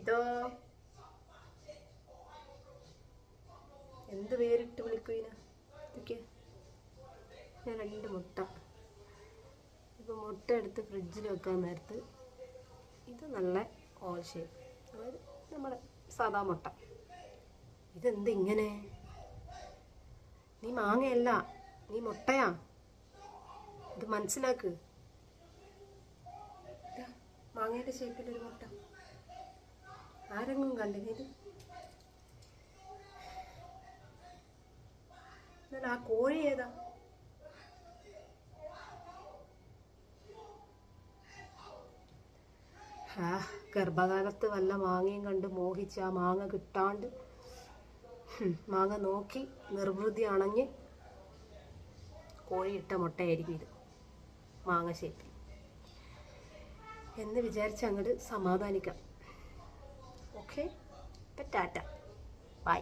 ഇതോ എന്ത് പേരിട്ട് വിളിക്കുവിന? ഇതൊക്കെ ഞാൻ 2 മുട്ട. ഇപ്പോൾ മുട്ട എടുത്ത് ഫ്രിഡ്ജിൽ വെക്കാൻ നേരത്ത് ഇത് നല്ല ഓൾ ഷേപ്പ്, അതായത് നമ്മുടെ സാധാ മുട്ട. ഇതെന്ത് ഇങ്ങനെ? നീ മാങ്ങയല്ല, നീ മുട്ടയാ. ഇത് മനസ്സിലാക്ക്. മാങ്ങയുടെ ഷേപ്പിലൊരു മുട്ട ആരെങ്കിലും കണ്ടില്ല ഇത്? എന്നാൽ ആ കോഴി ഏതാ? ഗർഭകാലത്ത് വല്ല മാങ്ങയും കണ്ട് മോഹിച്ച് ആ മാങ്ങ കിട്ടാണ്ട് മാങ്ങ നോക്കി നിർവൃതി അണഞ്ഞ് കോഴിയിട്ട മുട്ടയായിരിക്കും ഇത്, മാങ്ങ ഷേപ്പിൽ എന്ന് വിചാരിച്ച് അങ്ങോട്ട് സമാധാനിക്കാം. Okay, Tata, by.